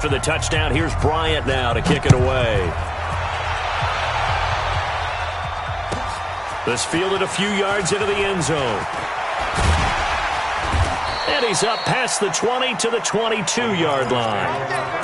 After the touchdown, here's Bryant now to kick it away. This fielded a few yards into the end zone. And he's up past the 20 to the 22-yard line.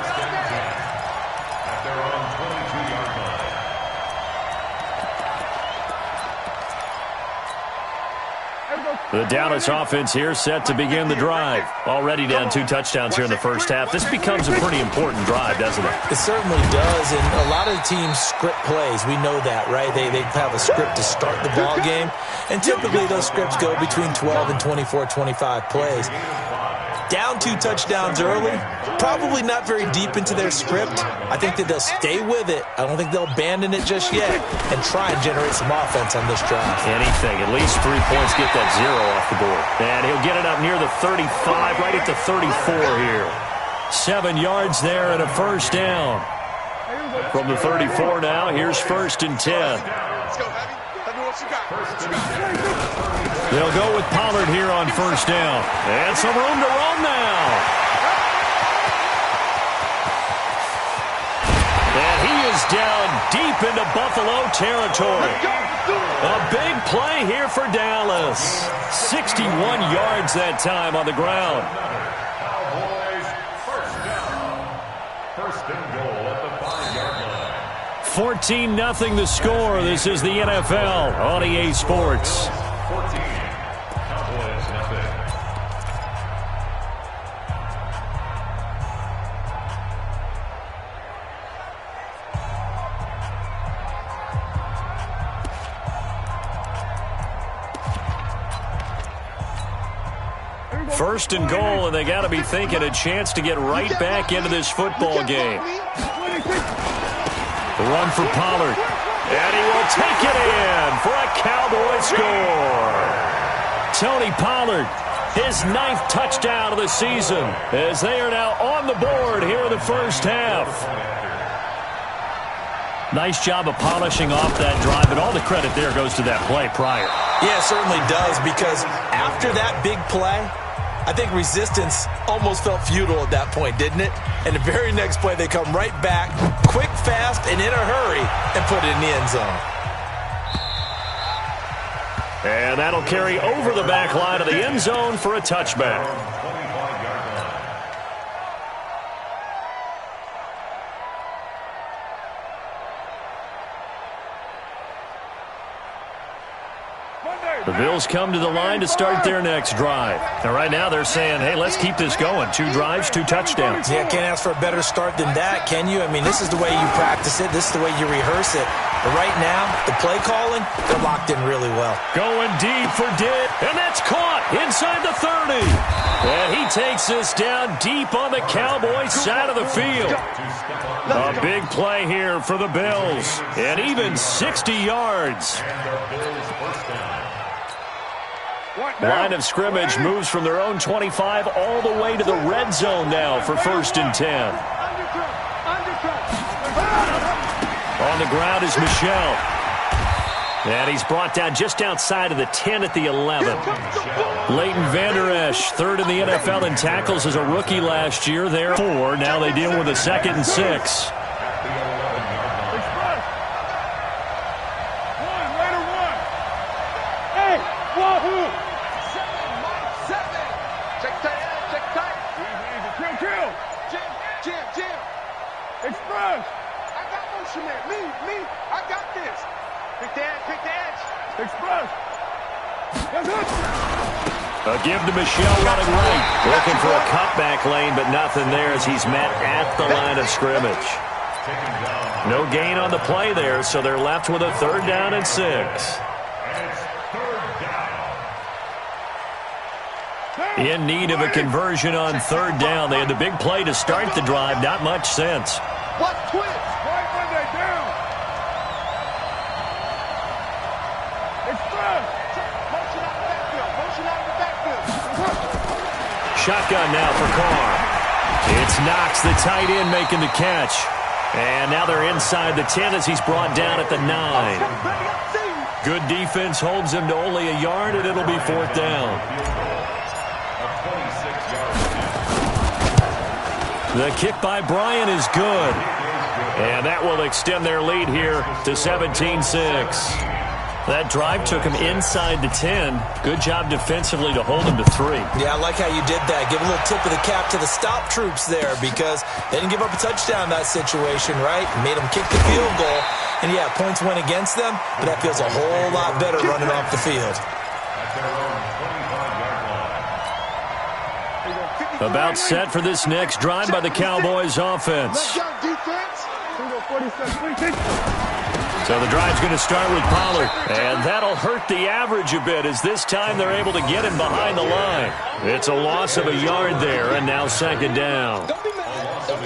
The Dallas offense here set to begin the drive. Already down 2 touchdowns here in the first half. This becomes a pretty important drive, doesn't it? It certainly does, and a lot of teams script plays. We know that, right? They have a script to start the ball game, and typically those scripts go between 12 and 24, 25 plays. Down 2 touchdowns early, probably not very deep into their script. I think that they'll stay with it. I don't think they'll abandon it just yet and try and generate some offense on this drive. Anything, at least 3 points, get that 0 off the board. And he'll get it up near the 35, right at the 34 here. 7 yards there and a first down. From the 34 now, here's 1st and 10. Let's go, Heavy. Tell me what you got. They'll go with Pollard here on 1st down. And some room to run now. And he is down deep into Buffalo territory. A big play here for Dallas. 61 yards that time on the ground. Cowboys, 1st down. 1st and goal at the 5-yard line. 14-0 the score. This is the NFL on EA Sports. 14. Cowboys, nothing. First and goal, and they got to be thinking a chance to get right back into this football game. The run for Pollard. And he will take it in for a Cowboy score. Tony Pollard, his 9th touchdown of the season, as they are now on the board here in the first half. Nice job of polishing off that drive, and all the credit there goes to that play prior. Yeah, it certainly does, because after that big play, I think resistance almost felt futile at that point, didn't it? And the very next play, they come right back, quick, fast, and in a hurry, and put it in the end zone. And that'll carry over the back line of the end zone for a touchback. The Bills come to the line to start their next drive. Now, right now, they're saying, hey, let's keep this going. 2 drives, 2 touchdowns. Yeah, can't ask for a better start than that, can you? I mean, this is the way you practice it. This is the way you rehearse it. But right now, the play calling, they're locked in really well. Going deep for Dick, and that's caught inside the 30. And he takes this down deep on the Cowboys side of the field. A big play here for the Bills, and even 60 yards. Line of scrimmage moves from their own 25 all the way to the red zone now for 1st and 10. On the ground is Michel. And he's brought down just outside of the 10 at the 11. Leighton Vander Esch, 3rd in the NFL in tackles as a rookie last year. They're 4. Now they deal with a 2nd and 6. A give to Michel running right. Looking for a cutback lane, but nothing there as he's met at the line of scrimmage. No gain on the play there, so they're left with a 3rd down and 6. In need of a conversion on 3rd down. They had the big play to start the drive. Not much sense. What twist? Right when they down. Express. Motion out the backfield. Motion out the backfield. Shotgun now for Carr. It's Knox, the tight end, making the catch. And now they're inside the 10 as he's brought down at the 9. Good defense holds him to only a yard, and it'll be 4th down. The kick by Bryant is good. And that will extend their lead here to 17-6. That drive took him inside the 10. Good job defensively to hold him to 3. Yeah, I like how you did that. Give a little tip of the cap to the stop troops there because they didn't give up a touchdown in that situation, right? Made them kick the field goal. And, yeah, points went against them, but that feels a whole lot better running off the field. About set for this next drive by the Cowboys offense. So the drive's going to start with Pollard. And that'll hurt the average a bit as this time they're able to get him behind the line. It's a loss of a yard there, and now second down.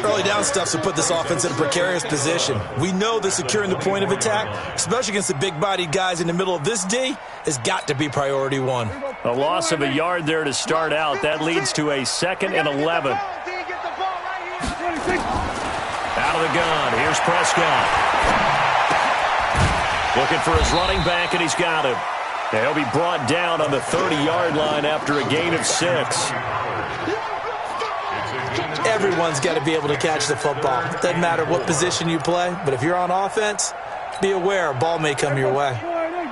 Early down stuff's to put this offense in a precarious position. We know that securing the point of attack, especially against the big-bodied guys in the middle of this D, has got to be priority one. A loss of a yard there to start out. That leads to a 2nd and 11. Out of the gun. Here's Prescott. Looking for his running back, and he's got him. He'll be brought down on the 30-yard line after a gain of 6. Everyone's got to be able to catch the football. Doesn't matter what position you play, but if you're on offense, be aware a ball may come your way.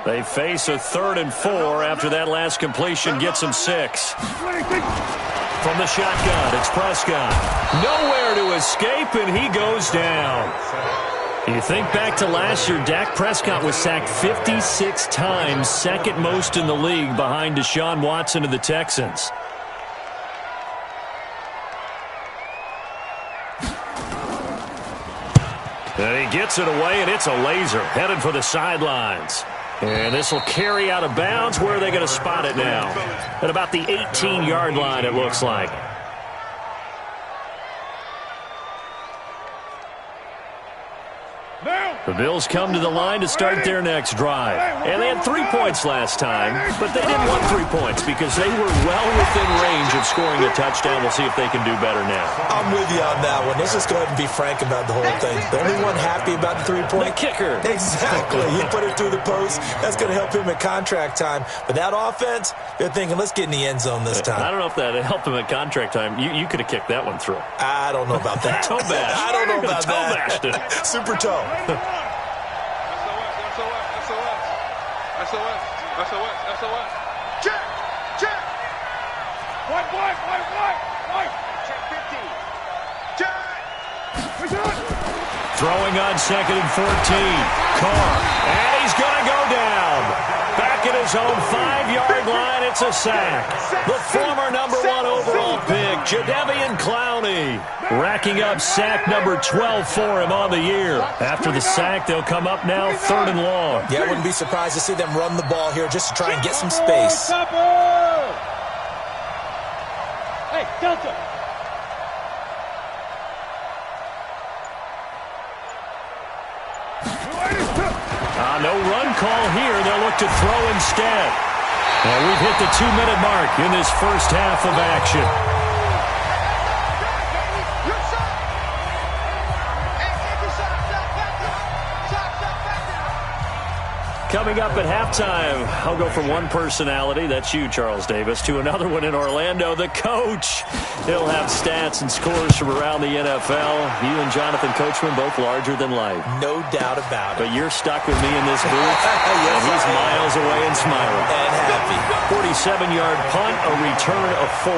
They face a 3rd and 4 after that last completion gets them 6. From the shotgun, it's Prescott. Nowhere to escape, and he goes down. You think back to last year, Dak Prescott was sacked 56 times, second most in the league behind Deshaun Watson of the Texans. And he gets it away, and it's a laser headed for the sidelines. And this will carry out of bounds. Where are they going to spot it now? At about the 18-yard line, it looks like. The Bills come to the line to start their next drive. And they had 3 points last time, but they didn't want 3 points because they were well within range of scoring a touchdown. We'll see if they can do better now. I'm with you on that one. Let's just go ahead and be frank about the whole thing. The only one happy about the 3-point? The kicker. Exactly. He put it through the post. That's going to help him at contract time. But that offense, they're thinking, let's get in the end zone this time. I don't know if that helped him at contract time. You could have kicked that one through. I don't know about that. Toe bash. I don't know about toe bashed it. Super toe. SOS. Check. White. Check 15. Check. Throwing on 2nd and 14. Carr. And he's going to go down. Back at his own 5-yard line, it's a sack. The former number 1 overall pick, Jadeveon Clowney, racking up sack number 12 for him on the year. After the sack, they'll come up now 3rd and long. Yeah, I wouldn't be surprised to see them run the ball here just to try and get some space. Hey, Delta. No run call here. They'll look to throw instead. And we've hit the 2-minute mark in this first half of action. Coming up at halftime, I'll go from one personality, that's you, Charles Davis, to another one in Orlando, the coach. He'll have stats and scores from around the NFL. You and Jonathan Coachman, both larger than life. No doubt about it. But you're stuck with me in this booth, yes, and he's miles away and smiling. And happy. 47-yard punt, a return of 4.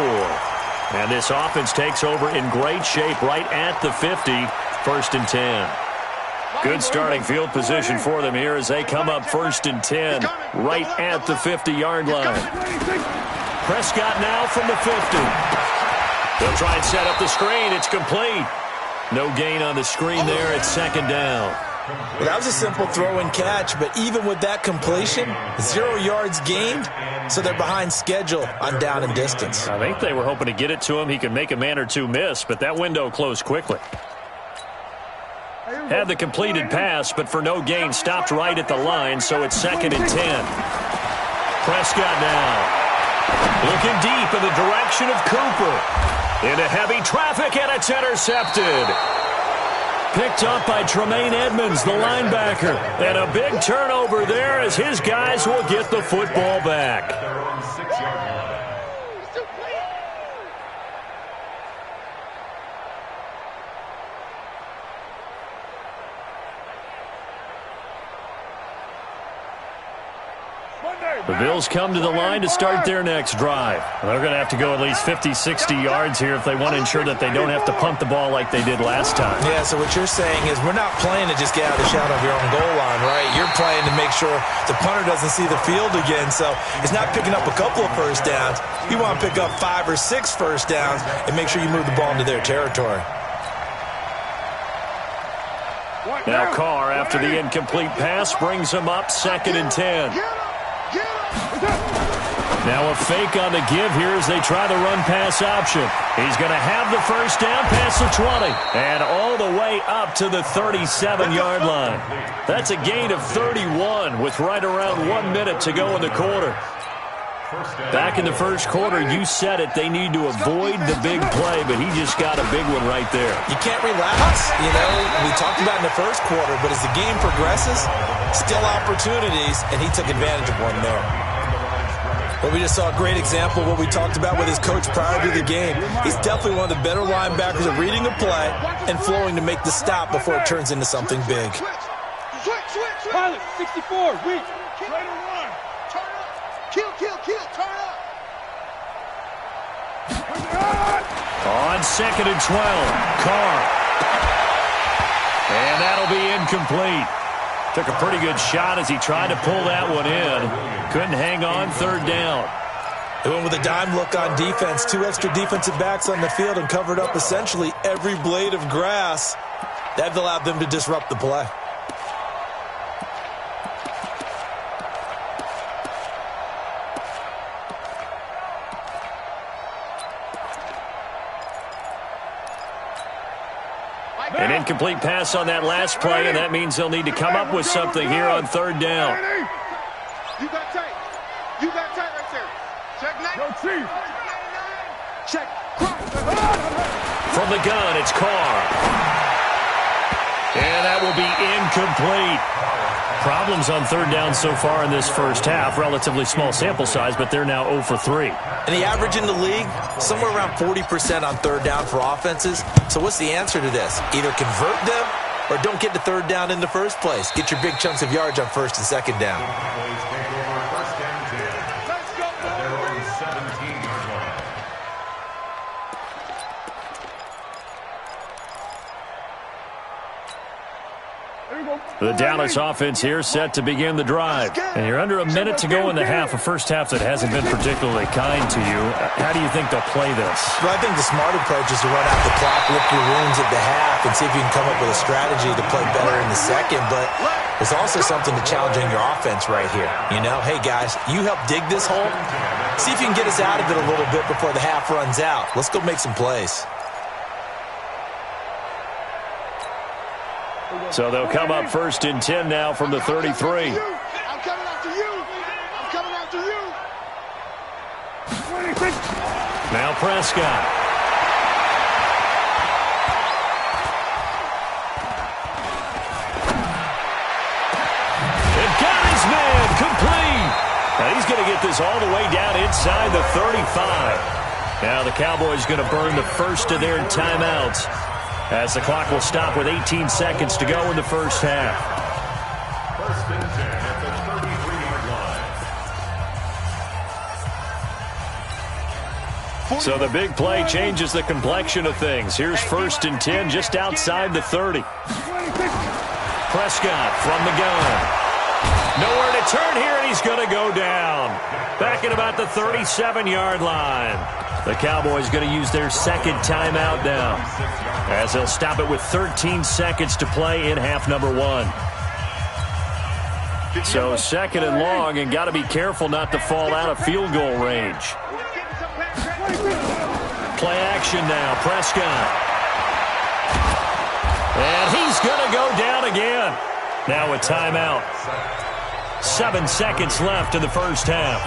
And this offense takes over in great shape right at the 50, 1st and 10. Good starting field position for them here as they come up 1st and 10 right at the 50-yard line. Prescott now from the 50. They'll try and set up the screen. It's complete. No gain on the screen there. It's 2nd down. Well, that was a simple throw and catch, but even with that completion, 0 yards gained, so they're behind schedule on down and distance. I think they were hoping to get it to him. He could make a man or two miss, but that window closed quickly. Had the completed pass, but for no gain, stopped right at the line, so it's 2nd and 10. Prescott now. Looking deep in the direction of Cooper. Into heavy traffic, and it's intercepted. Picked up by Tremaine Edmonds, the linebacker. And a big turnover there as his guys will get the football back. The Bills come to the line to start their next drive. They're going to have to go at least 50, 60 yards here if they want to ensure that they don't have to punt the ball like they did last time. Yeah, so what you're saying is we're not playing to just get out of the shadow of your own goal line, right? You're playing to make sure the punter doesn't see the field again. So it's not picking up a couple of first downs. You want to pick up 5 or 6 first downs and make sure you move the ball into their territory. Now Carr, after the incomplete pass, brings him up 2nd and 10. Now a fake on the give here as they try the run-pass option. He's going to have the first down past the 20 and all the way up to the 37-yard line. That's a gain of 31 with right around 1 minute to go in the quarter. Back in the first quarter, you said it, they need to avoid the big play, but he just got a big one right there. You can't relax. You know, we talked about in the first quarter, but as the game progresses, still opportunities, and he took advantage of one there. But we just saw a great example of what we talked about with his coach prior to the game. He's definitely one of the better linebackers at reading a play and flowing to make the stop before it turns into something big. Pilot, 64, weak. Try to run. Turn up. Kill, turn up. On 2nd and 12, Carr. And that'll be incomplete. Took a pretty good shot as he tried to pull that one in. Couldn't hang on, 3rd down. They went with a dime look on defense. 2 extra defensive backs on the field and covered up essentially every blade of grass. That allowed them to disrupt the play. An incomplete pass on that last play, and that means they'll need to come up with something here on 3rd down. You got tight. You got tight right there. Check 9. Yo, Chief. Check. From the gun, it's Carr. And that will be incomplete. Problems on 3rd down so far in this first half. Relatively small sample size, but they're now 0 for 3. And the average in the league, somewhere around 40% on 3rd down for offenses. So what's the answer to this? Either convert them or don't get to 3rd down in the first place. Get your big chunks of yards on 1st and 2nd down. The Dallas offense here set to begin the drive. And you're under a minute to go in the half, a first half that hasn't been particularly kind to you. How do you think they'll play this? Well, I think the smart approach is to run out the clock, lick your wounds at the half, and see if you can come up with a strategy to play better in the second. But there's also something to challenging your offense right here. You know, hey, guys, you help dig this hole. See if you can get us out of it a little bit before the half runs out. Let's go make some plays. So they'll come up 1st and 10 now from the 33. I'm coming after you. I'm coming after you. Now Prescott. And got his man complete. Now he's going to get this all the way down inside the 35. Now the Cowboys going to burn the first of their timeouts, as the clock will stop with 18 seconds to go in the first half. 1st and 10 at the 33-yard line. So the big play changes the complexion of things. Here's 1st and 10 just outside the 30. Prescott from the gun. Nowhere to turn here, and he's going to go down. Back at about the 37-yard line. The Cowboys going to use their 2nd timeout now, as they'll stop it with 13 seconds to play in half number 1. So 2nd and long, and got to be careful not to fall out of field goal range. Play action now, Prescott. And he's going to go down again. Now a timeout. 7 seconds left in the first half.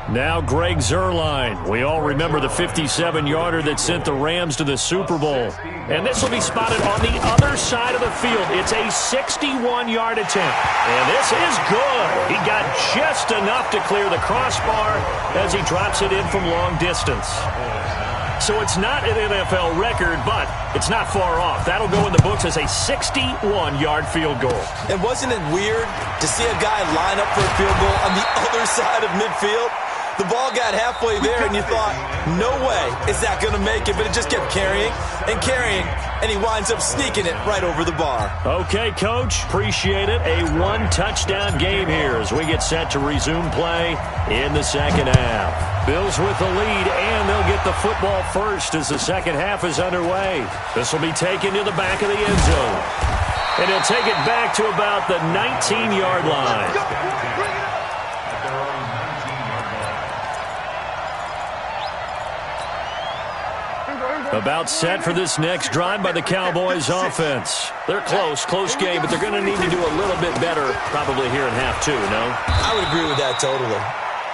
Now Greg Zuerlein. We all remember the 57-yarder that sent the Rams to the Super Bowl. And this will be spotted on the other side of the field. It's a 61-yard attempt. And this is good. He got just enough to clear the crossbar as he drops it in from long distance. So it's not an NFL record, but it's not far off. That'll go in the books as a 61-yard field goal. And wasn't it weird to see a guy line up for a field goal on the other side of midfield? The ball got halfway there, and you thought, no way is that going to make it, but it just kept carrying, and he winds up sneaking it right over the bar. Okay, Coach, appreciate it. A one-touchdown game here as we get set to resume play in the second half. Bills with the lead, and they'll get the football first as the second half is underway. This will be taken to the back of the end zone. And he'll take it back to about the 19-yard line. About set for this next drive by the Cowboys offense. They're close game, but they're going to need to do a little bit better probably here in half two, no? I would agree with that totally.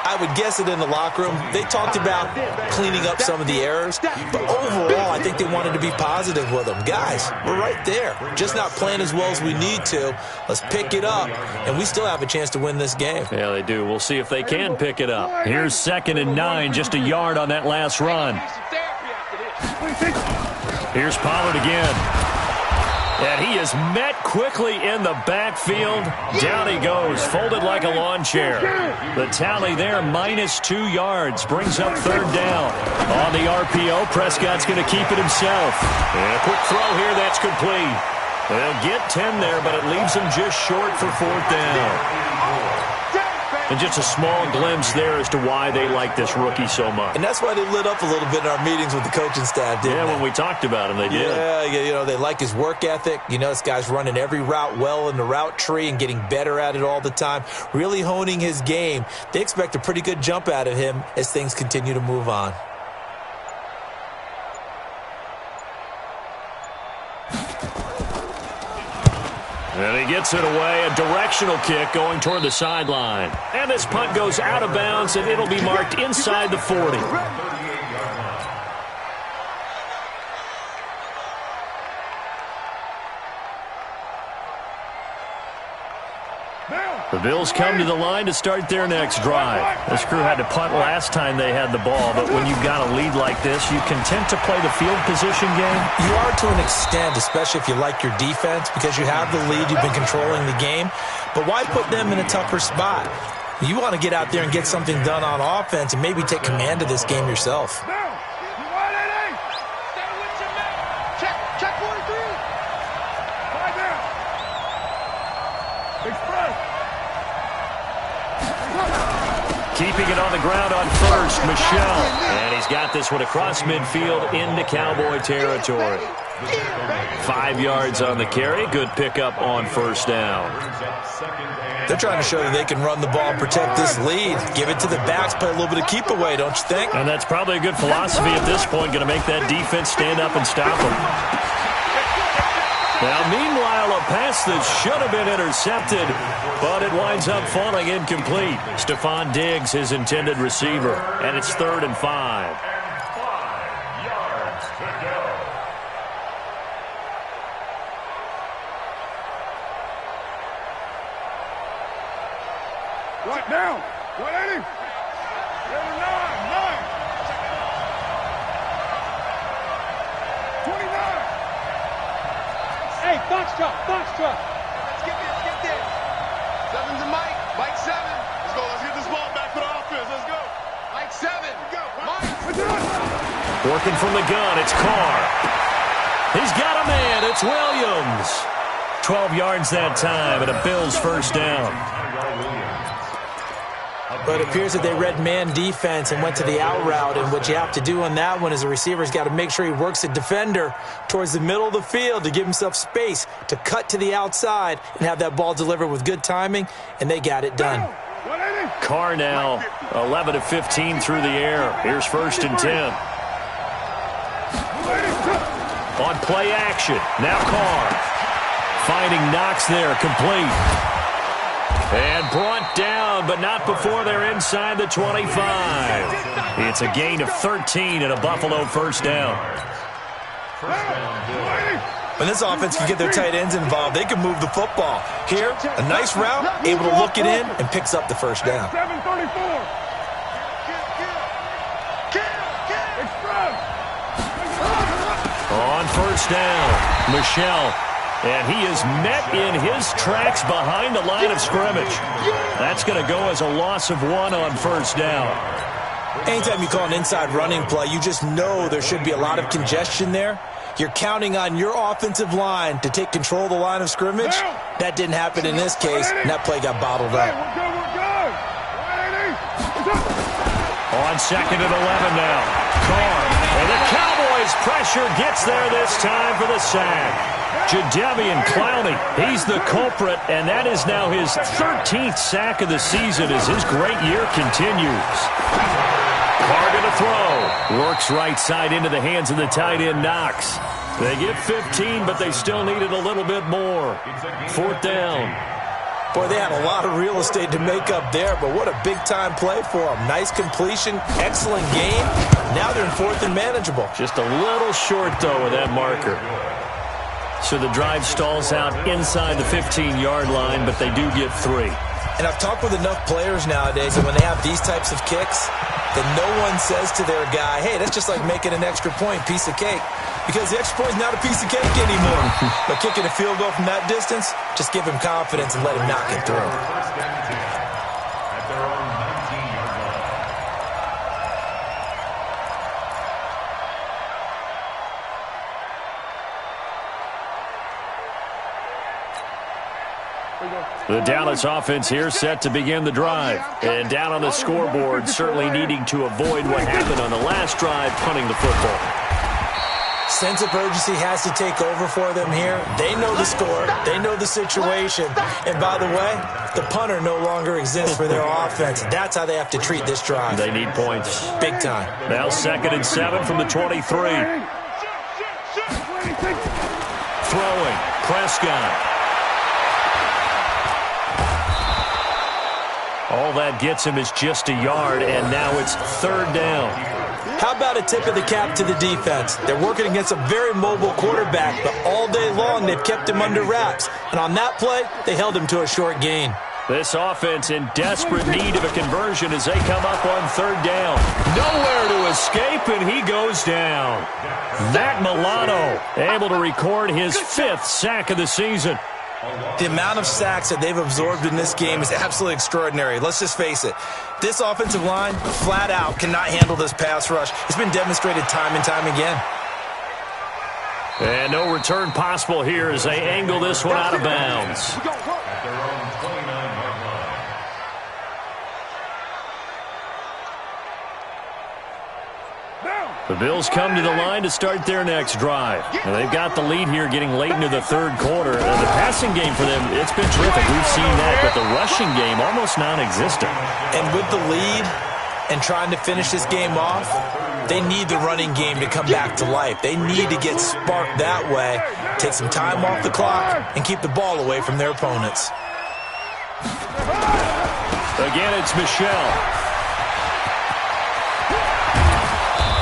I would guess it in the locker room. They talked about cleaning up some of the errors, but overall, I think they wanted to be positive with them. Guys, we're right there. Just not playing as well as we need to. Let's pick it up, and we still have a chance to win this game. Yeah, they do. We'll see if they can pick it up. Here's 2nd and 9, just a yard on that last run. Here's Pollard again. And he is met quickly in the backfield. Down he goes, folded like a lawn chair. The tally there, -2 yards, brings up 3rd down. On the RPO, Prescott's going to keep it himself. And a quick throw here, that's complete. They'll get 10 there, but it leaves them just short for 4th down. And just a small glimpse there as to why they like this rookie so much. And that's why they lit up a little bit in our meetings with the coaching staff, didn't they? Yeah, when we talked about him, they did. Yeah, they like his work ethic. This guy's running every route well in the route tree and getting better at it all the time, really honing his game. They expect a pretty good jump out of him as things continue to move on. And he gets it away, a directional kick going toward the sideline. And this punt goes out of bounds, and it'll be marked inside the 40. The Bills come to the line to start their next drive. This crew had to punt last time they had the ball, but when you've got a lead like this, you content to play the field position game? You are to an extent, especially if you like your defense, because you have the lead, you've been controlling the game. But why put them in a tougher spot? You want to get out there and get something done on offense and maybe take command of this game yourself. Check 43. Five down. Keeping it on the ground on first, Michel. And he's got this one across midfield into Cowboy territory. 5 yards on the carry. Good pickup on 1st down. They're trying to show that they can run the ball and protect this lead. Give it to the backs, play a little bit of keep away, don't you think? And that's probably a good philosophy at this point. Going to make that defense stand up and stop them. Now, meanwhile, a pass that should have been intercepted, but it winds up falling incomplete. Stephon Diggs, his intended receiver, and it's 3rd and 5. 5 yards to go. Right now. 180. 9. 29. Hey, box truck. Let's get this. 7's to Mike. Mike 7. Let's go. Let's get this ball back for the offense. Let's go. Mike 7. Mike. Working from the gun, it's Carr. He's got a man. It's Williams. 12 yards that time, and a Bills 1st down. But it appears that they read man defense and went to the out route, and what you have to do on that one is the receiver's got to make sure he works the defender towards the middle of the field to give himself space to cut to the outside and have that ball delivered with good timing, and they got it done. Carr now 11 of 15 through the air. Here's 1st and 10. On play action, now Carr. Finding Knox there, complete. And brought down, but not before they're inside the 25. It's a gain of 13 and a Buffalo first down. When this offense can get their tight ends involved, they can move the football. Here, a nice route, able to look it in, and picks up the first down. 734. On first down, Michel. And he is met in his tracks behind the line of scrimmage. That's going to go as a loss of 1 on first down. Anytime you call an inside running play, you just know there should be a lot of congestion there. You're counting on your offensive line to take control of the line of scrimmage. That didn't happen in this case, and that play got bottled up. On second and 11 now. Carr. And the Cowboys' pressure gets there this time for the sack. Jadeveon Clowney, he's the culprit, and that is now his 13th sack of the season as his great year continues. Carr to throw. Works right side into the hands of the tight end, Knox. They get 15, but they still needed a little bit more. Fourth down. Boy, they had a lot of real estate to make up there, but what a big-time play for them. Nice completion, excellent game. Now they're in fourth and manageable. Just a little short, though, with that marker. So the drive stalls out inside the 15-yard line, but they do get 3. And I've talked with enough players nowadays, and when they have these types of kicks, that no one says to their guy, hey, that's just like making an extra point, piece of cake. Because the extra point is not a piece of cake anymore. But kicking a field goal from that distance, just give him confidence and let him knock it through. The Dallas offense here set to begin the drive. And down on the scoreboard, certainly needing to avoid what happened on the last drive, punting the football. Sense of urgency has to take over for them here. They know the score. They know the situation. And by the way, the punter no longer exists for their offense. That's how they have to treat this drive. They need points. Big time. Now 2nd and 7 from the 23. Throwing. Prescott. All that gets him is just a yard, and now it's 3rd down. How about a tip of the cap to the defense? They're working against a very mobile quarterback, but all day long they've kept him under wraps. And on that play, they held him to a short gain. This offense in desperate need of a conversion as they come up on 3rd down. Nowhere to escape, and he goes down. Matt Milano able to record his 5th sack of the season. The amount of sacks that they've absorbed in this game is absolutely extraordinary. Let's just face it. This offensive line, flat out, cannot handle this pass rush. It's been demonstrated time and time again. And no return possible here as they angle this one out of bounds. The Bills come to the line to start their next drive. And they've got the lead here getting late into the 3rd quarter. And the passing game for them, it's been terrific. We've seen that, but the rushing game almost non-existent. And with the lead and trying to finish this game off, they need the running game to come back to life. They need to get sparked that way, take some time off the clock, and keep the ball away from their opponents. Again, it's Michel.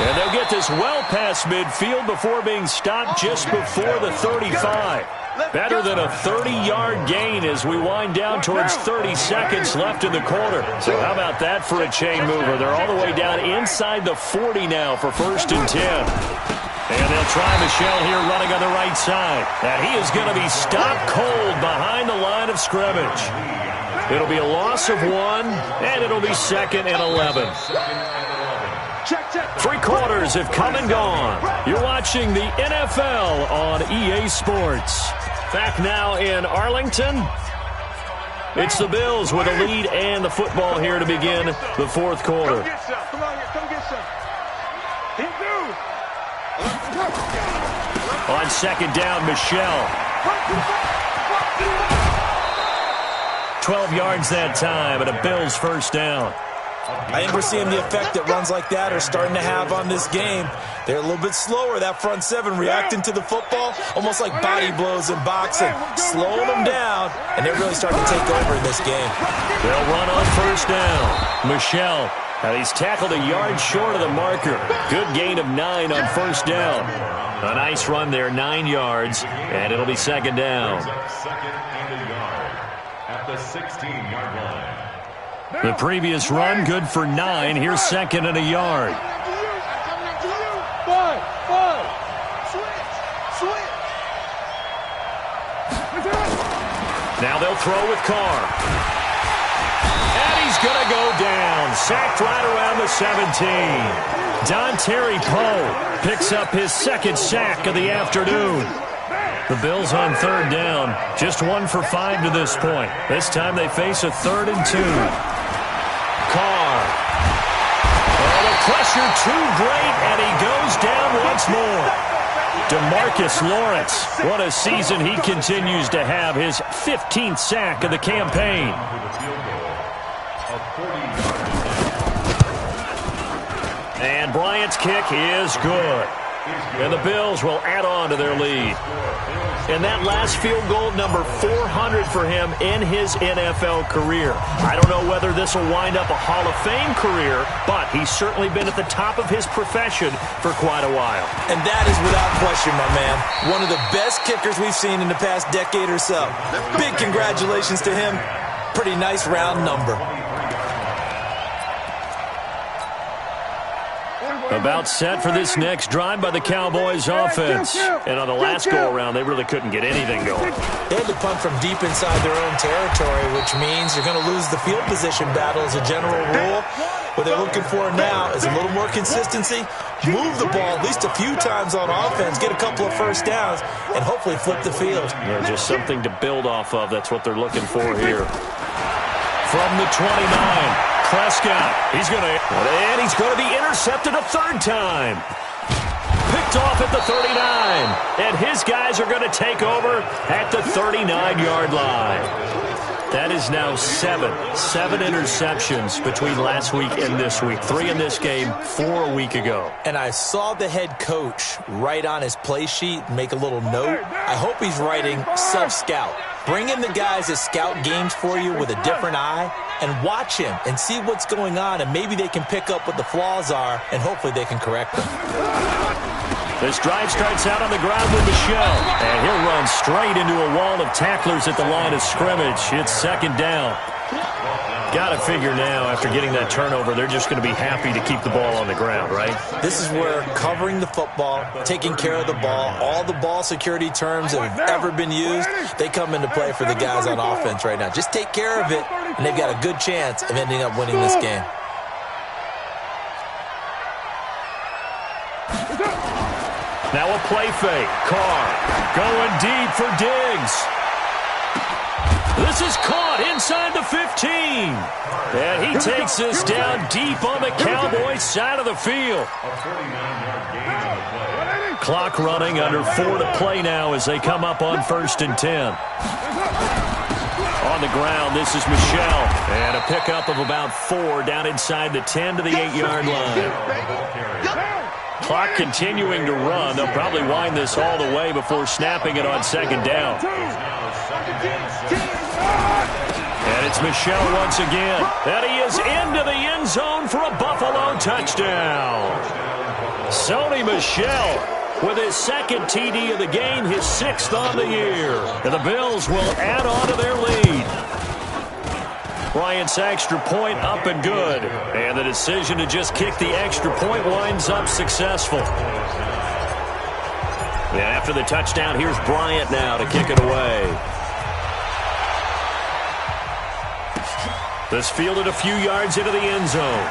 And they'll get this well past midfield before being stopped just before the 35. Better than a 30-yard gain as we wind down towards 30 seconds left in the quarter. So how about that for a chain mover? They're all the way down inside the 40 now for 1st and 10. And they'll try Michel here running on the right side. And he is going to be stopped cold behind the line of scrimmage. It'll be a loss of 1, and it'll be 2nd and 11. 3 quarters have come and gone. You're watching the NFL on EA Sports. Back now in Arlington. It's the Bills with a lead and the football here to begin the 4th quarter. On 2nd down, Michel. 12 yards that time, and a Bills first down. I think we're seeing the effect that runs like that are starting to have on this game. They're a little bit slower, that front seven, reacting to the football, almost like body blows in boxing, slowing them down, and they're really starting to take over in this game. They'll run on first down. Michel, and he's tackled a yard short of the marker. Good gain of 9 on first down. A nice run there, 9 yards, and it'll be second down. Second and a yard at the 16-yard line. The previous run, good for 9. Here's second and a yard. Now they'll throw with Carr. And he's going to go down. Sacked right around the 17. Dontari Poe picks up his second sack of the afternoon. The Bills on third down. Just 1 for 5 to this point. This time they face a 3rd and 2. Carr. Oh, the pressure too great, and he goes down once more. DeMarcus Lawrence, what a season he continues to have. His 15th sack of the campaign. And Bryant's kick is good. And the Bills will add on to their lead. And that last field goal, number 400 for him in his NFL career. I don't know whether this will wind up a Hall of Fame career, but he's certainly been at the top of his profession for quite a while. And that is without question, my man. One of the best kickers we've seen in the past decade or so. Big congratulations to him. Pretty nice round number. About set for this next drive by the Cowboys offense. And on the last go-around, they really couldn't get anything going. They had to punt from deep inside their own territory, which means you're going to lose the field position battle as a general rule. What they're looking for now is a little more consistency, move the ball at least a few times on offense, get a couple of first downs, and hopefully flip the field. Yeah, just something to build off of. That's what they're looking for here. From the 29. Prescott, he's going to be intercepted a 3rd time. Picked off at the 39, and his guys are going to take over at the 39-yard line. That is now 7 interceptions between last week and this week. 3 in this game, 4 a week ago. And I saw the head coach write on his play sheet and make a little note. I hope he's writing self-scout. Bring in the guys that scout games for you with a different eye and watch him and see what's going on, and maybe they can pick up what the flaws are, and hopefully they can correct them. This drive starts out on the ground with Michel, and he'll run straight into a wall of tacklers at the line of scrimmage. It's second down. Got to figure now, after getting that turnover, they're just going to be happy to keep the ball on the ground, right? This is where covering the football, taking care of the ball, all the ball security terms that have ever been used, they come into play for the guys on offense right now. Just take care of it, and they've got a good chance of ending up winning this game. Now a play fake. Carr going deep for Diggs. This is caught inside the 15. And he takes this down deep on the Cowboys side of the field. Clock running, under 4 to play now as they come up on 1st and 10. On the ground, this is Michel. And a pickup of about 4 down inside the 10 to the 8-yard line. Clock continuing to run. They'll probably wind this all the way before snapping it on second down. And it's Michel once again. And he is into the end zone for a Buffalo touchdown. Sony Michel with his 2nd TD of the game, his 6th on the year. And the Bills will add on to their lead. Bryant's extra point up and good. And the decision to just kick the extra point winds up successful. And after the touchdown, here's Bryant now to kick it away. This fielded a few yards into the end zone.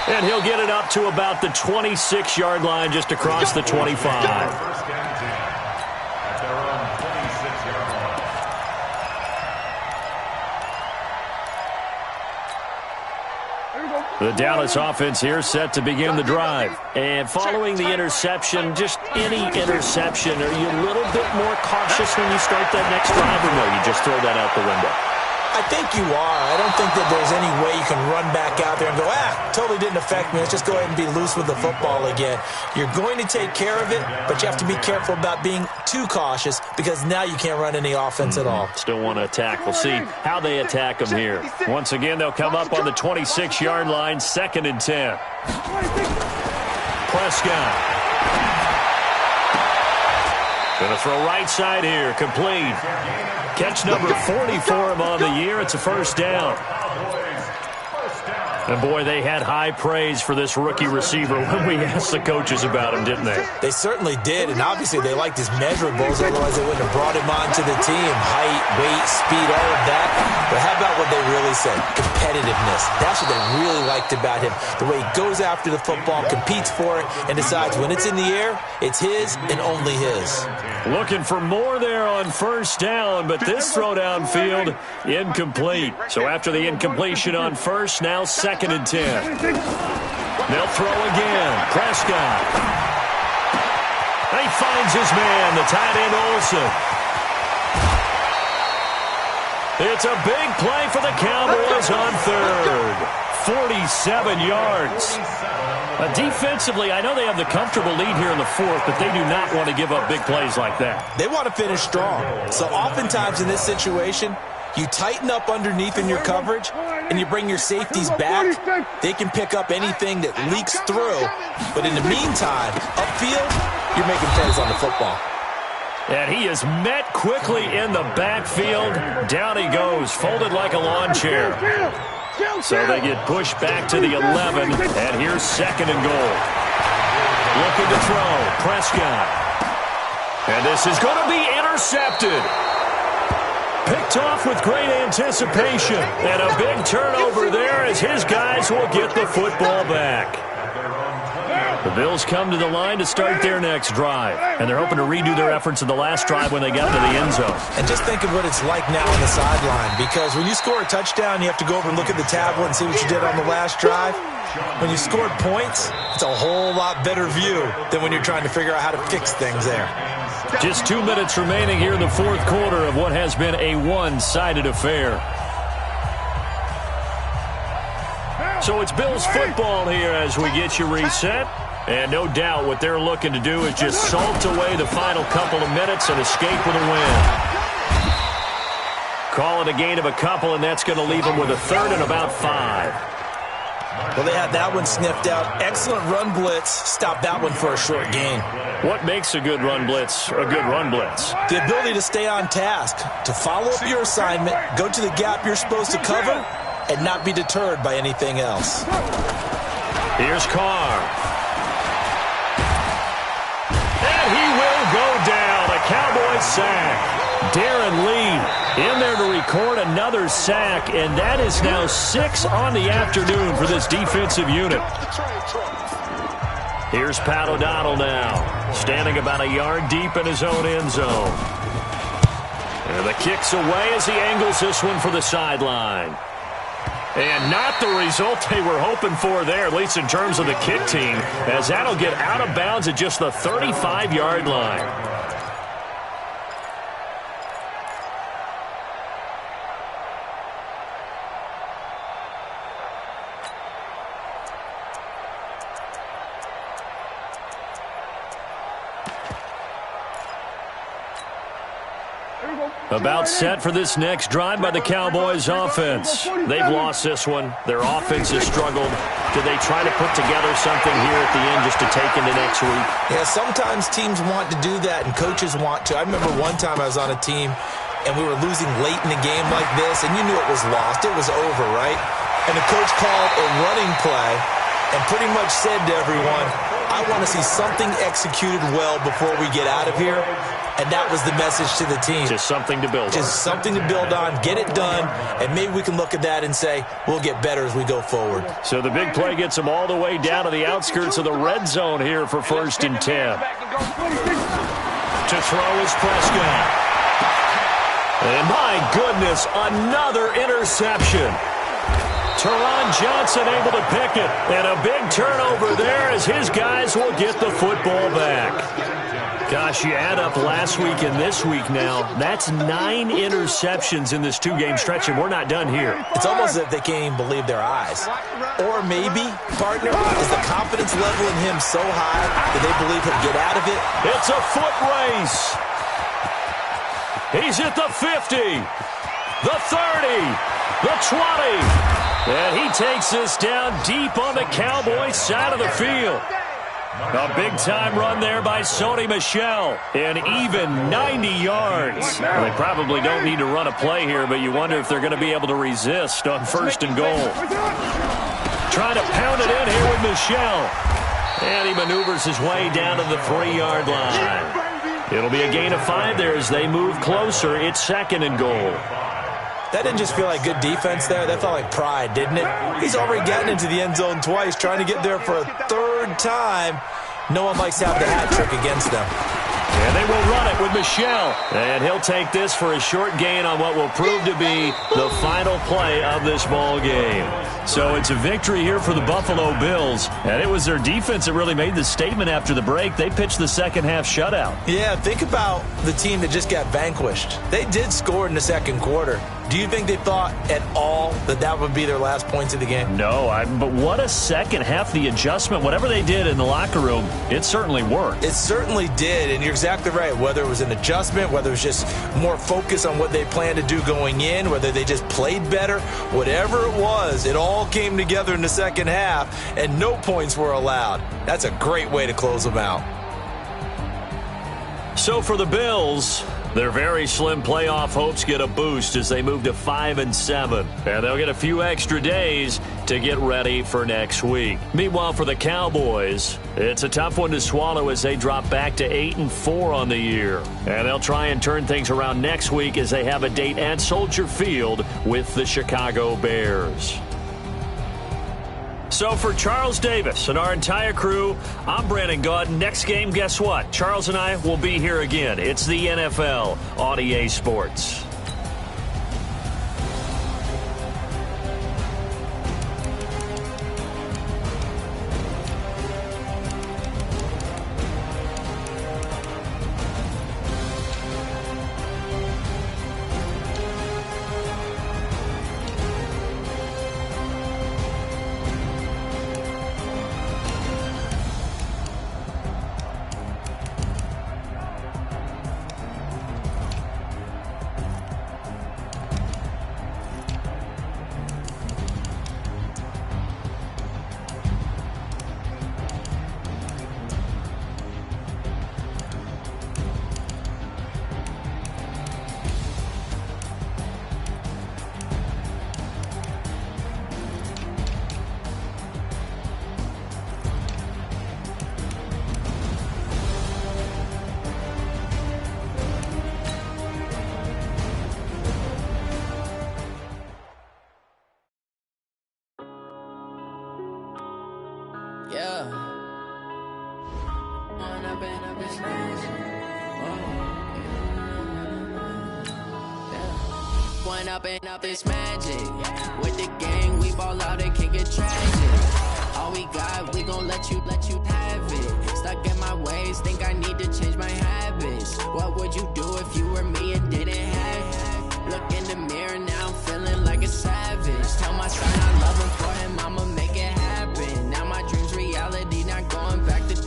And he'll get it up to about the 26-yard line, just across the 25. The Dallas offense here set to begin the drive. And following the interception, just any interception, are you a little bit more cautious when you start that next drive, or no, you just throw that out the window? I think you are. I don't think that there's any way you can run back out there and go, totally didn't affect me. Let's just go ahead and be loose with the football again. You're going to take care of it, but you have to be careful about being too cautious because now you can't run any offense at all. Still want to attack. We'll see how they attack them here. Once again, they'll come up on the 26-yard line, 2nd and 10. Prescott. Going to throw right side here, complete. Catch number 40 for him on the year. It's a first down. And, boy, they had high praise for this rookie receiver when we asked the coaches about him, didn't they? They certainly did, and obviously they liked his measurables, otherwise they wouldn't have brought him onto the team. Height, weight, speed, all of that. But how about what they really said? Competitiveness. That's what they really liked about him. The way he goes after the football, competes for it, and decides when it's in the air, it's his and only his. Looking for more there on first down, but this throw downfield, incomplete. So after the incompletion on first, now 2nd and 10. They'll throw again. Prescott. And he finds his man, the tight end Olsen. It's a big play for the Cowboys on 3rd. 47 yards. Defensively, I know they have the comfortable lead here in the 4th, but they do not want to give up big plays like that. They want to finish strong. So oftentimes in this situation, you tighten up underneath in your coverage, and you bring your safeties back. They can pick up anything that leaks through. But in the meantime, upfield, you're making plays on the football. And he is met quickly in the backfield. Down he goes, folded like a lawn chair. So they get pushed back to the 11, and here's 2nd and goal. Looking to throw, Prescott. And this is going to be intercepted. Picked off with great anticipation. And a big turnover there as his guys will get the football back. The Bills come to the line to start their next drive. And they're hoping to redo their efforts in the last drive when they got to the end zone. And just think of what it's like now on the sideline. Because when you score a touchdown, you have to go over and look at the tablet and see what you did on the last drive. When you scored points, it's a whole lot better view than when you're trying to figure out how to fix things there. Just 2 minutes remaining here in the 4th quarter of what has been a one-sided affair. So it's Bills football here as we get you reset. And no doubt what they're looking to do is just salt away the final couple of minutes and escape with a win. Call it a gain of a couple, and that's going to leave them with a 3rd and about 5. Well, they had that one sniffed out. Excellent run blitz. Stop that one for a short gain. What makes a good run blitz a good run blitz? The ability to stay on task, to follow up your assignment, go to the gap you're supposed to cover, and not be deterred by anything else. Here's Carr. And he will go down. A Cowboys sack. Darren Lee in there to record another sack, and that is now 6 on the afternoon for this defensive unit. Here's Pat O'Donnell now, standing about a yard deep in his own end zone. And the kick's away as he angles this one for the sideline. And not the result they were hoping for there, at least in terms of the kick team, as that'll get out of bounds at just the 35-yard line. About set for this next drive by the Cowboys offense. They've lost this one. Their offense has struggled. Do they try to put together something here at the end just to take into next week? Yeah, sometimes teams want to do that and coaches want to. I remember one time I was on a team and we were losing late in the game like this, and you knew it was lost. It was over, right? And the coach called a running play and pretty much said to everyone, I want to see something executed well before we get out of here. And that was the message to the team. Just something to build on. Just something to build on, get it done, and maybe we can look at that and say, we'll get better as we go forward. So the big play gets them all the way down to the outskirts of the red zone here for 1st and 10. To throw is Prescott. And my goodness, another interception. Teron Johnson able to pick it. And a big turnover there as his guys will get the football back. Gosh, you add up last week and this week now. That's 9 interceptions in this 2-game stretch, and we're not done here. It's almost as if they can't even believe their eyes. Or maybe, partner, is the confidence level in him so high that they believe he'll get out of it? It's a foot race. He's at the 50, the 30, the 20. And he takes this down deep on the Cowboys side of the field. A big-time run there by Sony Michel, and even 90 yards. Well, they probably don't need to run a play here, but you wonder if they're going to be able to resist on 1st and goal. Trying to pound it in here with Michel. And he maneuvers his way down to the 3-yard line. It'll be a gain of 5 there as they move closer. It's 2nd and goal. That didn't just feel like good defense there. That felt like pride, didn't it? He's already gotten into the end zone twice, trying to get there for a 3rd time. No one likes to have the hat trick against them. And they will run it with Michel. And he'll take this for a short gain on what will prove to be the final play of this ball game. So it's a victory here for the Buffalo Bills. And it was their defense that really made the statement after the break. They pitched the second-half shutout. Yeah, think about the team that just got vanquished. They did score in the 2nd quarter. Do you think they thought at all that that would be their last points of the game? No, but what a second half. The adjustment, whatever they did in the locker room, it certainly worked. It certainly did, and you're exactly right. Whether it was an adjustment, whether it was just more focus on what they planned to do going in, whether they just played better, whatever it was, it all came together in the second half, and no points were allowed. That's a great way to close them out. So for the Bills, their very slim playoff hopes get a boost as they move to 5-7. And they'll get a few extra days to get ready for next week. Meanwhile, for the Cowboys, it's a tough one to swallow as they drop back to 8-4 on the year. And they'll try and turn things around next week as they have a date at Soldier Field with the Chicago Bears. So for Charles Davis and our entire crew, I'm Brandon Gaudin. Next game, guess what? Charles and I will be here again. It's the NFL on EA Sports. Up this magic with the gang, we ball out and kick it tragic. All we got, we gon' let you have it. Stuck in my ways, think I need to change my habits. What would you do if you were me and didn't have it? Look in the mirror now, I'm feeling like a savage. Tell my son I love him, for him I'ma make it happen. Now my dreams reality, not going back to.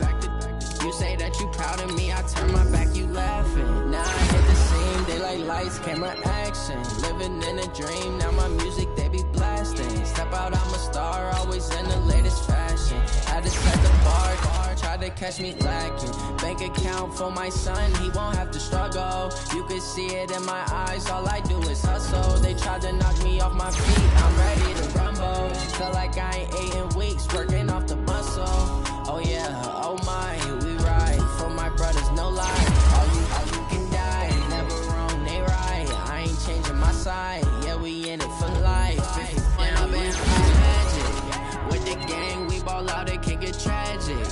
You say that you proud of me, I turn my back, you laughing. Now I hit the scene, daylight lights, camera action. Living in a dream, now my music they be blasting. Step out, I'm a star, always in the latest fashion. Had to set the bar, try to catch me lacking. Bank account for my son, he won't have to struggle. You can see it in my eyes, all I do is hustle. They tried to knock me off my feet, I'm ready to rumble. Feel like I ain't ate in weeks, working off the muscle. Oh yeah, oh my, we ride for my brothers, no lie. All you can die, never wrong, they right. I ain't changing my side, yeah, we in it for life. Down, magic. With the gang, we ball out, it can get tragic.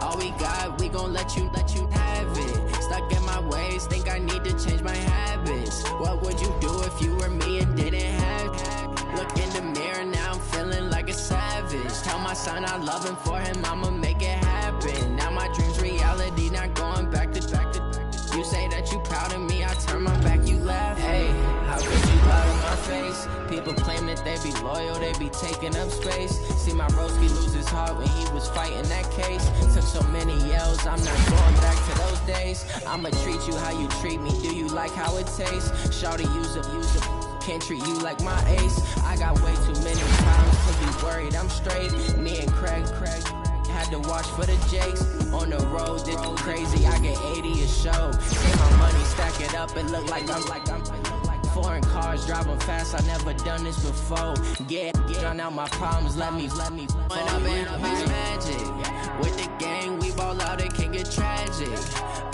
All we got, we gon' let you have it. Stuck in my ways, think I need to change my habits. What would you do if you were me and didn't have it? Look in the mirror, now I'm feeling like a savage. Tell my son I love him, for him I'ma make it happen. Now my dreams reality, not going back to. face. People claim that they be loyal, they be taking up space. See my broski lose his heart when he was fighting that case. Took so many yells, I'm not going back to those days. I'ma treat you how you treat me, do you like how it tastes? Shawty use up, can't treat you like my ace. I got way too many problems to be worried I'm straight. Me and Craig had to watch for the Jakes. On the road, this crazy, I get 80 a show. See my money, stack it up, and look like I'm foreign cars, driving fast, I never done this before. Drown out my problems, let me. When I'm in magic, with the gang, we ball out, it can get tragic.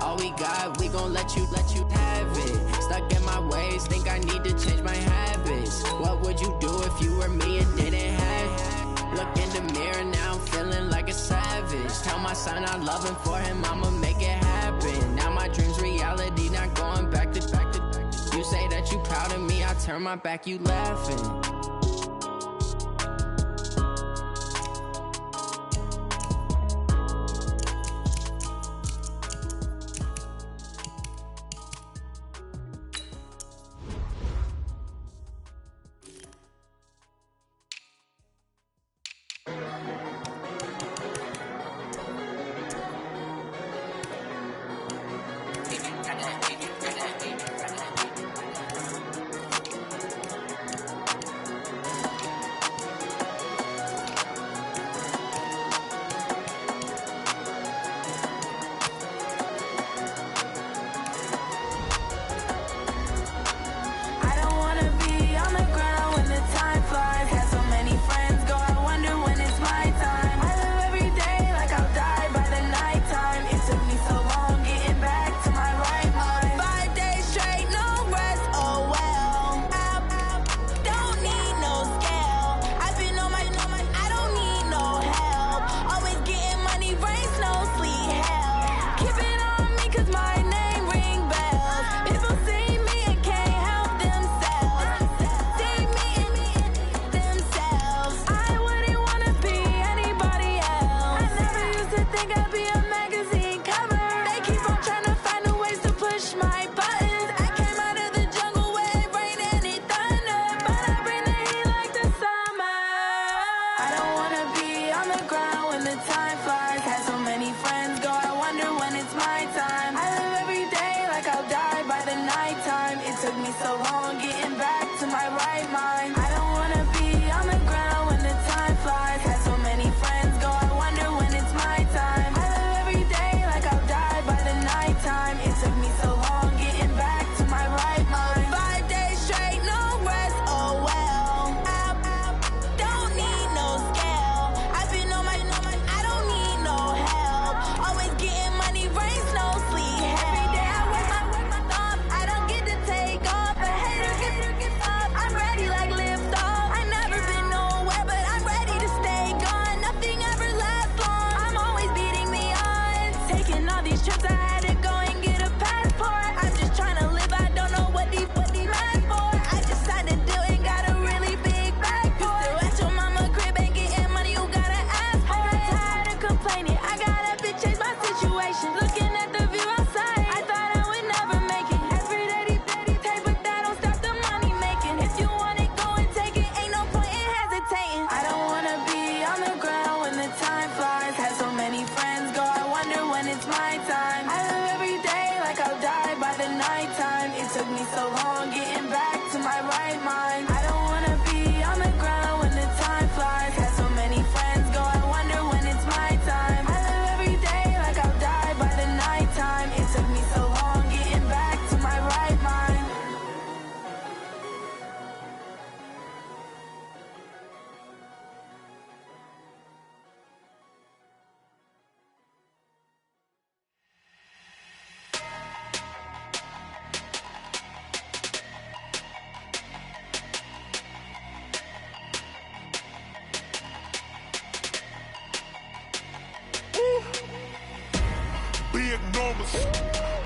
All we got, we gon' let you have it. Stuck in my ways, think I need to change my habits. What would you do if you were me and didn't have it? Look in the mirror, now I'm feeling like a savage. Tell my son I love him, for him I'ma make it happen. Now my dream's reality, not going back to. You say that you proud of me, I turn my back, you laughing.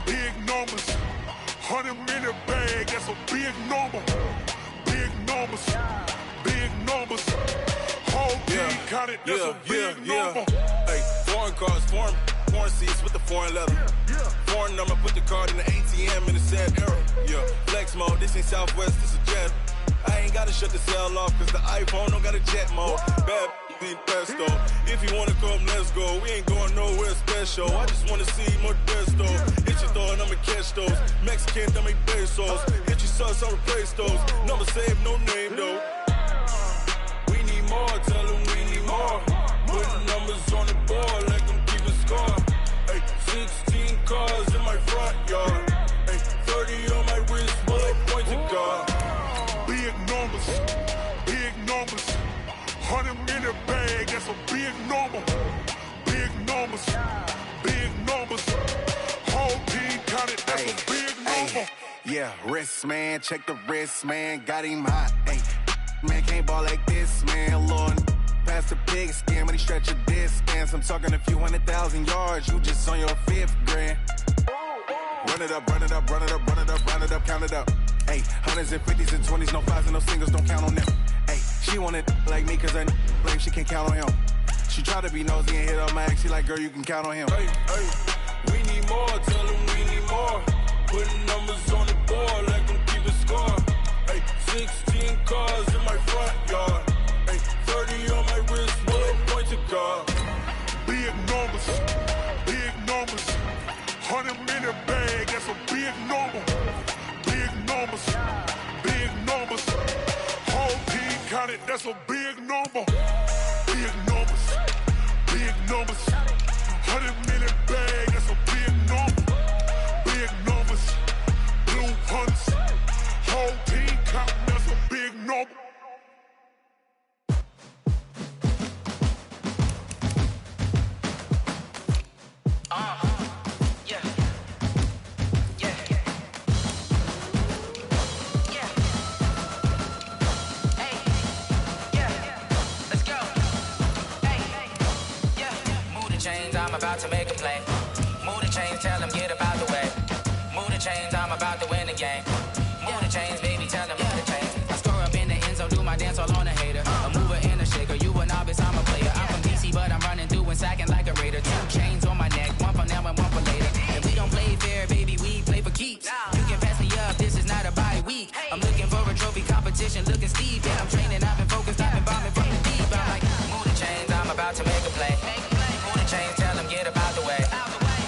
Big numbers, 100-minute bag, that's a big number. Big numbers, whole team counted, that's a big number. Hey, foreign cars, foreign seats with the foreign leather. Foreign number, put the card in the ATM in the sad era. Yeah, flex mode, this ain't Southwest, this is Jet. I I ain't gotta shut the cell off, cause the iPhone don't got a jet mode. Bad be pesto. If you wanna come, let's go. We ain't going nowhere special. I just wanna see more desto. Hit your throw and I'ma catch those. Mexican, dummy pesos. Hit your sus, I'll replace those. Number save, no name though. We need more, tell them we need more. Put numbers on the board, let them keep a score. Ay, 16 cars in my front yard. Ay, 30 on my wrist, bullet point to God. Big numbers, big numbers. 100 in the bag, that's a big number. Big numbers, big numbers. Whole team counted, that's a big number. Yeah, wrist man, check the wrist man, got him hot. Ay, man can't ball like this, man. Lord, past the pig skin when he stretch a distance. I'm talking a few 100,000 yards, you just on your 5th grand. Run it up, run it up, run it up, run it up, run it up, count it up. Ay, hundreds and 50s and 20s, no 5s and no singles, don't count on them. Ay, she wanted like me cause I like she can count on him. She tried to be nosy and hit on my ex, she like, girl, you can count on him. Hey, hey, we need more, tell them we need more. Putting numbers on the board, let them keep a score. Hey, 16 cars in my front yard. Hey, 30 on my wrist, bullet point to God. Big numbers, big numbers. 100 in the bag, that's a big number. Big numbers, big numbers. Whole team counted, that's a big number. Big numbers, big numbers. 100 in the bag, that's a big number. Big numbers, blue hunts. Whole team counting, that's a big number. I'm about to make a play. Move the chains, tell them get up out the way. Move the chains, I'm about to win the game. Move the chains, baby, tell them move the chains. I score up in the end zone, do my dance all on a hater. A mover and a shaker, you a novice, I'm a player. I'm from DC, but I'm running through and sacking like a raider. 2 chains on my neck, one for now and one for later. And we don't play fair, baby, we play for keeps. You can pass me up, this is not a bye week. I'm looking for a trophy competition, looking steep. Yeah, I'm training, I've been focused, I've been bombing from the deep. I'm like, move the chains, I'm about to make a play. Move the chains, tell them get up out the way.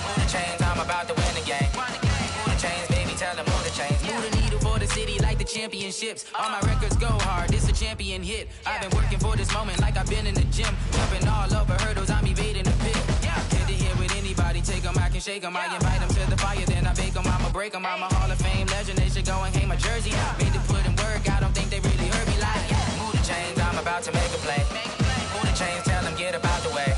Move the chains, I'm about to win the game. Move the chains, baby, tell them move the chains. Move the needle for the city like the championships. All my records go hard, this a champion hit. I've been working for this moment like I've been in the gym. Jumping all over hurdles, I'm evading the pit. Head to head with anybody, take them, I can shake them. I invite them to the fire, then I bake them, I'ma break them. I'm a Hall of Fame legend, they should go and hang my jersey. Made to put in work, I don't think they really heard me like, move the chains, I'm about to make a play. Move the chains, tell them get up out the way.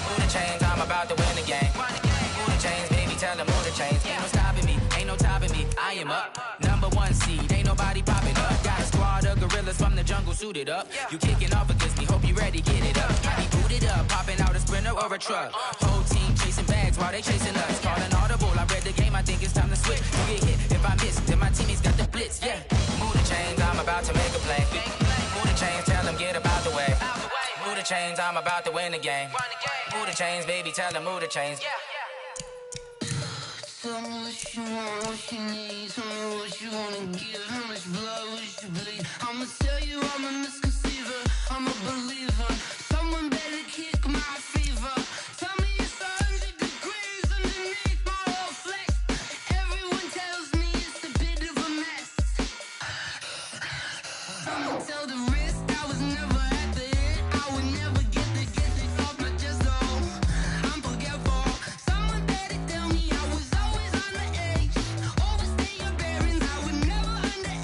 Move the chains, I'm about to win the game. Move the chains, baby, tell them move the chains. Ain't no stopping me, ain't no topping me, I am up. Number 1 seed, ain't nobody popping up. Got a squad of gorillas from the jungle suited up. You kicking off against me, hope you ready, get it up. I be booted up, popping out a Sprinter or a truck. Whole team chasing bags while they chasing us. Calling audible, I read the game, I think it's time to switch. You get hit, if I miss, then my teammates got the blitz, yeah. Move the chains, I'm about to make a play. Move the chains, tell them get up out the way. Move the chains, I'm about to win the game. Move the chains, baby, tell them move the chains. Tell me what you want, what you need. Tell me what you wanna give. How much blood would you bleed? I'ma tell you I'm a misconceiver, I'm a believer. Someone better kick my fever. Tell me it's 100 degrees underneath my whole flesh. Everyone tells me it's a bit of a mess. Someone tell the risk I was never at the end. I would never get it off my chest though. I'm forgetful. Someone better tell me I was always on the edge. Overstay your bearings, I would never underestimate.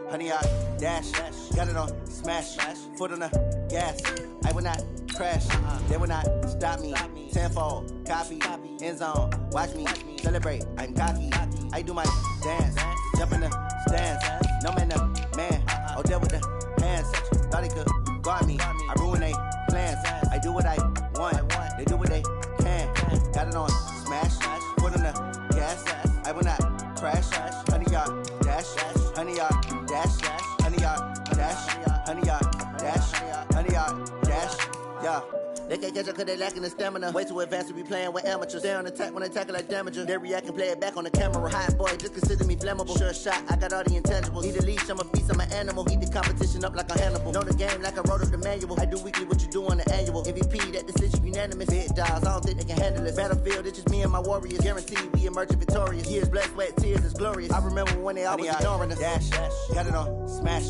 honey, I dash. Got it on smash, foot on the gas. I will not crash, they will not stop me. Tenfold, copy, end zone, watch me celebrate. I'm cocky, I do my dance, jump in the stands. No man, the man, oh, there with the hands. Thought he could guard me, I ruin they plans. I do what I want, they do what they can. Got it on smash, foot on the gas. I will not crash, honey, y'all dash, honey, y'all dash, honey, y'all dash, honey, y'all dash, honey, y'all dash, yeah. They can't catch up cause they lacking the stamina. Way too advanced to be playing with amateurs. They on attack when they tackle like damager. They react and play it back on the camera. Hot boy, just consider me flammable. Sure shot, I got all the intangibles. Need a leash, I'm a beast, I'm an animal. Eat the competition up like a Hannibal. Know the game like I wrote up the manual. I do weekly what you do on the annual. MVP, that decision unanimous. Big dogs, I don't think they can handle it. Battlefield, it's just me and my warriors. Guaranteed we emerge victorious. Years, blood, sweat, tears, it's glorious. I remember when they always ignoring us. Dash, got it on smash,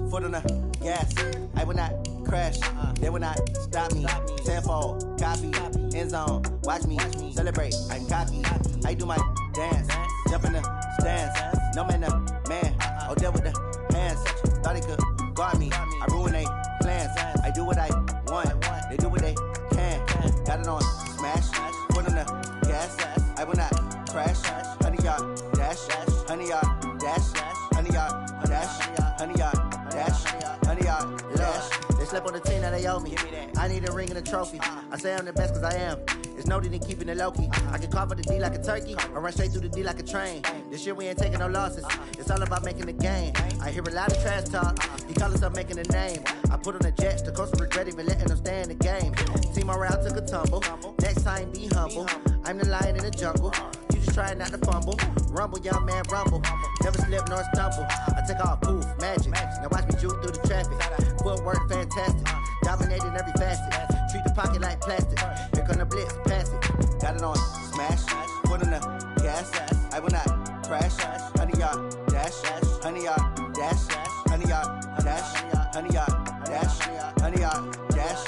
foot on the gas. I will not crash, they will not stop me. Tenfold, copy, end zone, watch me celebrate. I'm cocky, I do my dance, jump in the stands. No man, the man, oh, there with the hands. Thought he could guard me, I ruin they plans. I do what I want, they do what they can. Got it on smash, foot on the gas. I will not crash, honey, y'all dash, honey, y'all dash, honey, y'all dash, honey, y'all dash, honey, y'all dash. They slept on the team that they owe me. I need a ring and a trophy. I say I'm the best cause I am. It's no need in keeping it low-key. I can carve up the D like a turkey or run straight through the D like a train. This year we ain't taking no losses. It's all about making the game. I hear a lot of trash talk. He call himself making a name. I put on the Jets. The coach will regret even letting them stay in the game. Team morale took a tumble. Next time be humble. I'm the lion in the jungle. You just try not to fumble. Rumble, young man, rumble. Never slip nor stumble. I take off, poof, magic. Now watch me juke through the traffic. Footwork fantastic. Dominating every facet. Treat the pocket like plastic. Here come the blitz, pass it. Got it on smash. Foot on the gas. I will not crash. Honey, y'all dash. Honey, y'all dash. Honey, y'all dash. Honey, y'all dash. Honey, y'all dash.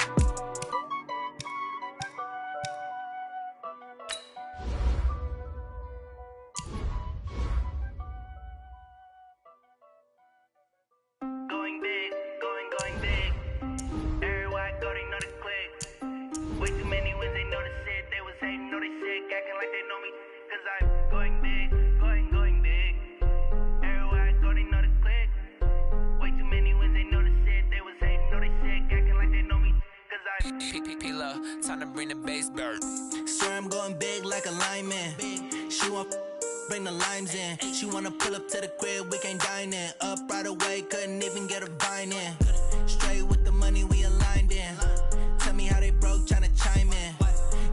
Going big, going big. Everywhere I go, they know the click. Way too many wins, they know the shit. They was hating, know they sick, acting like they know me. Cause I'm going big, going big. Everywhere I go, they know the click. Way too many wins, they know the shit. They was hating, know they sick, acting like they know me. Cause I'm P-P-P-Love, time to bring the bass bird. Swear I'm going big like a lineman. She want bring the limes in. She wanna pull up to the crib, we can't dine in. Up right away, couldn't even get a vine in. Straight with the money, we aligned in. Tell me how they broke, tryna chime in.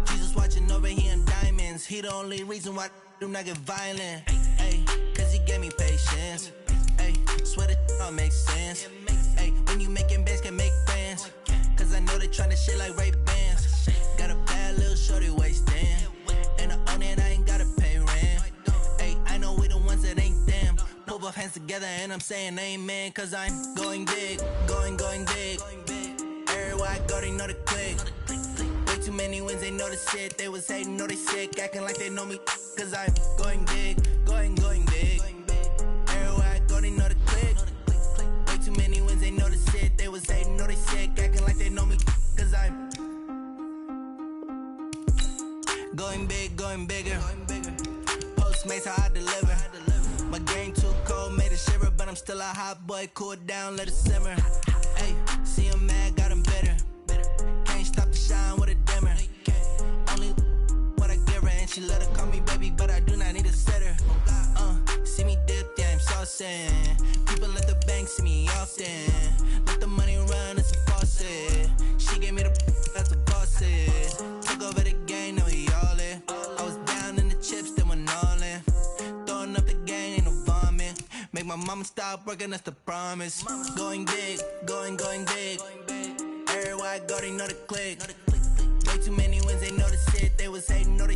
Jesus watching over here in diamonds. He the only reason why do not get violent. Ay, cause he gave me patience. Ay, swear that all makes sense. Ay, when you making bands, can make friends. Cause I know they tryna shit like Ray-Bans. Got a bad little shorty wasting. And I own it, I ain't gotta pay rent. Ay, I know we the ones that ain't them. Put both hands together and I'm saying amen. Cause I'm going big, going big. Everywhere I go, they know the click. Way too many wins, they know the shit. They was hating, know they sick, acting like they know me. Cause I'm going big, going big. Everywhere I go, they know the click. Way too many wins, they know the shit. They was hating, know they sick, acting like they know me. Cause I'm going big, going bigger. Postmates how I deliver. My game too cold, made it shiver, but I'm still a hot boy. Cool it down, let it simmer. Hey, see him mad, got him bitter. Can't stop the shine with a dimmer. Only what I give her, and she let her call me baby, but I do not need a sitter. See me dip, yeah, I'm saucing. People at the bank see me often. Let the money run, it's a faucet. She gave me the that's a faucet. Took over the game, now we all in. I was down in the chips, then went all in. Throwing up the gang, ain't no vomit. Make my mama stop working, that's the promise. Going big, going big. Everywhere I go, they know the click. Way too many wins, they know the shit. They was hating, know the